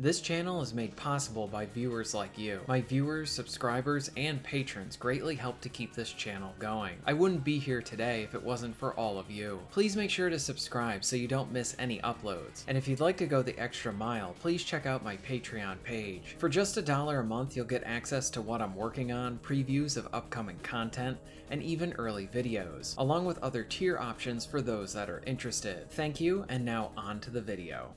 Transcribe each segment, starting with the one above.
This channel is made possible by viewers like you. My viewers, subscribers, and patrons greatly help to keep this channel going. I wouldn't be here today if it wasn't for all of you. Please make sure to subscribe so you don't miss any uploads. And if you'd like to go the extra mile, please check out my Patreon page. For just $1 a month, you'll get access to what I'm working on, previews of upcoming content, and even early videos, along with other tier options for those that are interested. Thank you, and now on to the video.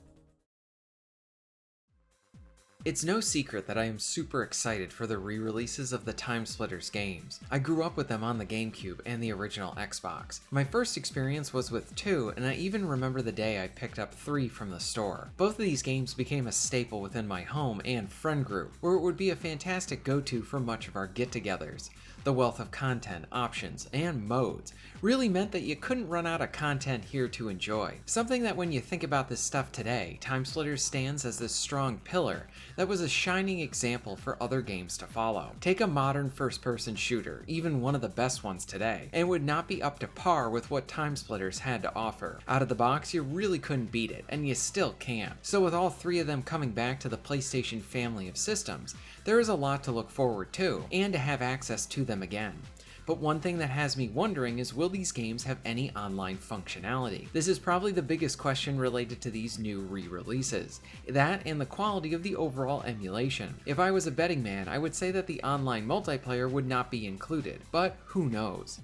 It's no secret that I am super excited for the re-releases of the Timesplitters games. I grew up with them on the GameCube and the original Xbox. My first experience was with 2, and I even remember the day I picked up 3 from the store. Both of these games became a staple within my home and friend group, where it would be a fantastic go-to for much of our get-togethers. The wealth of content, options, and modes really meant that you couldn't run out of content here to enjoy. Something that when you think about this stuff today, Timesplitters stands as this strong pillar that was a shining example for other games to follow. Take a modern first-person shooter, even one of the best ones today, and it would not be up to par with what Timesplitters had to offer. Out of the box, you really couldn't beat it, and you still can't. So with all 3 of them coming back to the PlayStation family of systems, there is a lot to look forward to, and to have access to them again. But one thing that has me wondering is, will these games have any online functionality? This is probably the biggest question related to these new re-releases. That and the quality of the overall emulation. If I was a betting man, I would say that the online multiplayer would not be included, but who knows?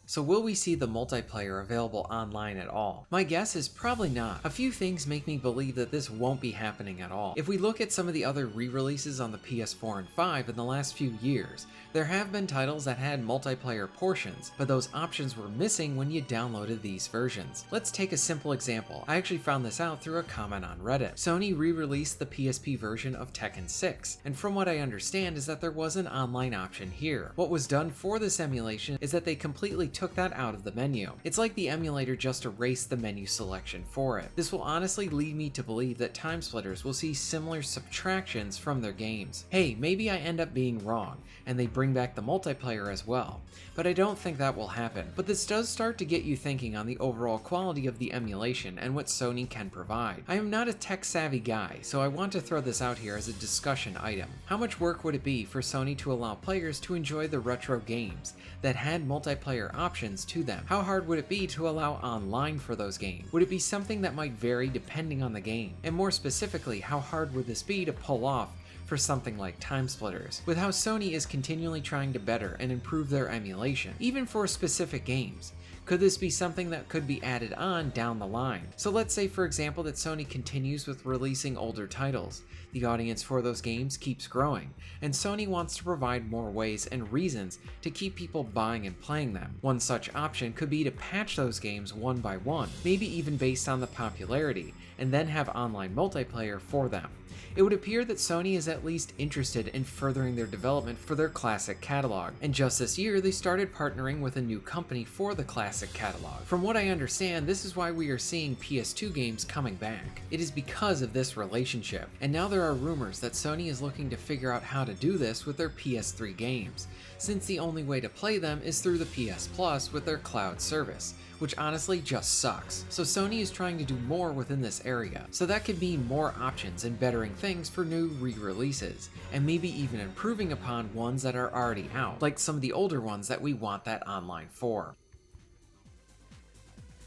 So will we see the multiplayer available online at all? My guess is probably not. A few things make me believe that this won't be happening at all. If we look at some of the other re-releases on the PS4 and 5 in the last few years, there have been titles that had multiplayer portions, but those options were missing when you downloaded these versions. Let's take a simple example. I actually found this out through a comment on Reddit. Sony re-released the PSP version of Tekken 6, and from what I understand is that there was an online option here. What was done for this emulation is that they completely took that out of the menu. It's like the emulator just erased the menu selection for it. This will honestly lead me to believe that Timesplitters will see similar subtractions from their games. Hey, maybe I end up being wrong, and they bring back the multiplayer as well, but I don't think that will happen. But this does start to get you thinking on the overall quality of the emulation and what Sony can provide. I am not a tech-savvy guy, so I want to throw this out here as a discussion item. How much work would it be for Sony to allow players to enjoy the retro games that had multiplayer options to them? How hard would it be to allow online for those games? Would it be something that might vary depending on the game? And more specifically, how hard would this be to pull off for something like Timesplitters? With how Sony is continually trying to better and improve their emulation, even for specific games, could this be something that could be added on down the line? So let's say, for example, that Sony continues with releasing older titles. The audience for those games keeps growing, and Sony wants to provide more ways and reasons to keep people buying and playing them. One such option could be to patch those games one by one, maybe even based on the popularity, and then have online multiplayer for them. It would appear that Sony is at least interested in furthering their development for their classic catalog, and just this year they started partnering with a new company for the classic catalog. From what I understand, this is why we are seeing PS2 games coming back. It is because of this relationship, and now there are rumors that Sony is looking to figure out how to do this with their PS3 games, since the only way to play them is through the PS Plus with their cloud service, which honestly just sucks. So Sony is trying to do more within this area, so that could mean more options and bettering things for new re-releases, and maybe even improving upon ones that are already out, like some of the older ones that we want that online for.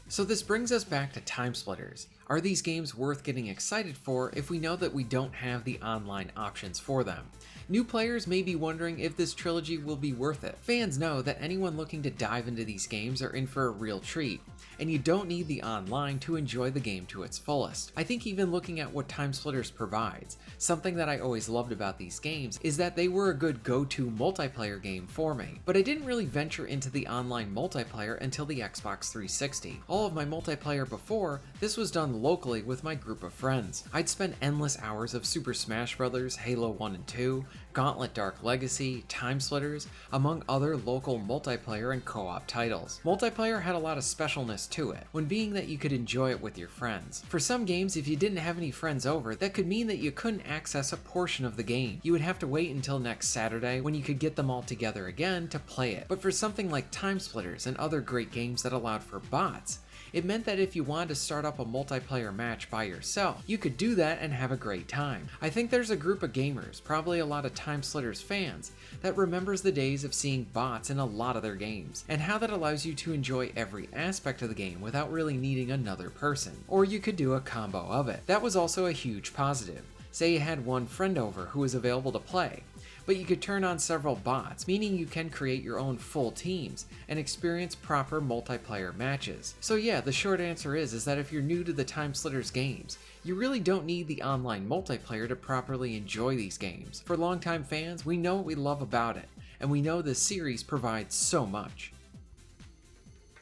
So this brings us back to Timesplitters. Are these games worth getting excited for if we know that we don't have the online options for them? New players may be wondering if this trilogy will be worth it. Fans know that anyone looking to dive into these games are in for a real treat, and you don't need the online to enjoy the game to its fullest. I think even looking at what Timesplitters provides, something that I always loved about these games is that they were a good go-to multiplayer game for me, but I didn't really venture into the online multiplayer until the Xbox 360. All of my multiplayer before, this was done locally with my group of friends. I'd spend endless hours of Super Smash Bros., Halo 1 and 2, Gauntlet Dark Legacy, Timesplitters, among other local multiplayer and co-op titles. Multiplayer had a lot of specialness to it, when being that you could enjoy it with your friends. For some games, if you didn't have any friends over, that could mean that you couldn't access a portion of the game. You would have to wait until next Saturday when you could get them all together again to play it. But for something like Timesplitters and other great games that allowed for bots, It meant that if you wanted to start up a multiplayer match by yourself, you could do that and have a great time. I think there's a group of gamers, probably a lot of Timesplitters fans, that remembers the days of seeing bots in a lot of their games, and how that allows you to enjoy every aspect of the game without really needing another person. Or you could do a combo of it. That was also a huge positive. Say you had one friend over who was available to play, but you could turn on several bots, meaning you can create your own full teams and experience proper multiplayer matches. So yeah, the short answer is that if you're new to the Timesplitters games, you really don't need the online multiplayer to properly enjoy these games. For longtime fans, we know what we love about it, and we know this series provides so much.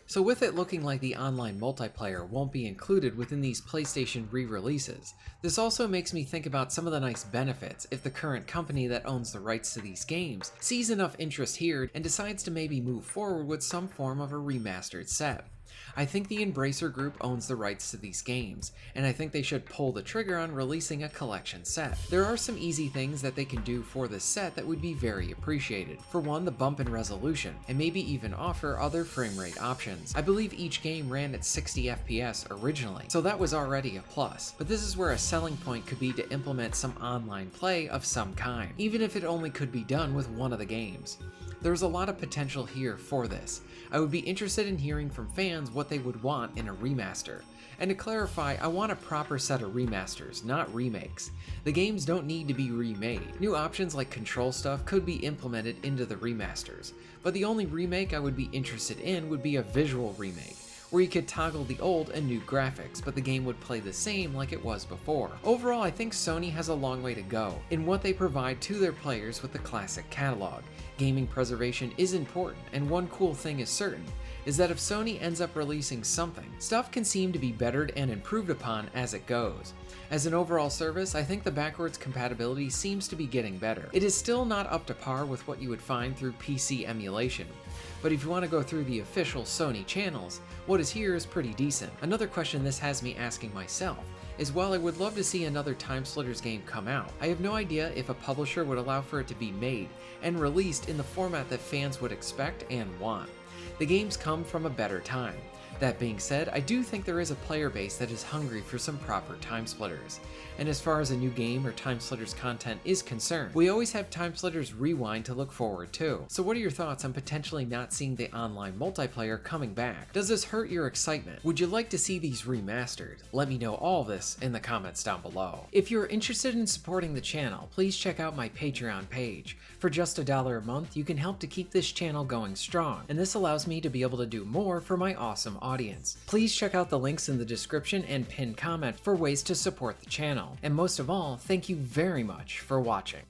So with it looking like the online multiplayer won't be included within these PlayStation re-releases, this also makes me think about some of the nice benefits if the current company that owns the rights to these games sees enough interest here and decides to maybe move forward with some form of a remastered set. I think the Embracer Group owns the rights to these games, and I think they should pull the trigger on releasing a collection set. There are some easy things that they can do for this set that would be very appreciated. For one, the bump in resolution, and maybe even offer other frame rate options. I believe each game ran at 60 FPS originally, so that was already a plus. But this is where a selling point could be to implement some online play of some kind, even if it only could be done with one of the games. There's a lot of potential here for this. I would be interested in hearing from fans what they would want in a remaster. And to clarify, I want a proper set of remasters, not remakes. The games don't need to be remade. New options like control stuff could be implemented into the remasters, but the only remake I would be interested in would be a visual remake, where you could toggle the old and new graphics, but the game would play the same like it was before. Overall, I think Sony has a long way to go in what they provide to their players with the classic catalog. Gaming preservation is important, and one cool thing is certain, is that if Sony ends up releasing something, stuff can seem to be bettered and improved upon as it goes. As an overall service, I think the backwards compatibility seems to be getting better. It is still not up to par with what you would find through PC emulation, but if you want to go through the official Sony channels, what is here is pretty decent. Another question this has me asking myself is, while I would love to see another Timesplitters game come out, I have no idea if a publisher would allow for it to be made and released in the format that fans would expect and want. The games come from a better time. That being said, I do think there is a player base that is hungry for some proper Timesplitters. And as far as a new game or Timesplitters content is concerned, we always have Timesplitters Rewind to look forward to. So what are your thoughts on potentially not seeing the online multiplayer coming back? Does this hurt your excitement? Would you like to see these remastered? Let me know all this in the comments down below. If you're interested in supporting the channel, please check out my Patreon page. For just $1 a month, you can help to keep this channel going strong, and this allows me to be able to do more for my awesome audience. Please check out the links in the description and pinned comment for ways to support the channel. And most of all, thank you very much for watching.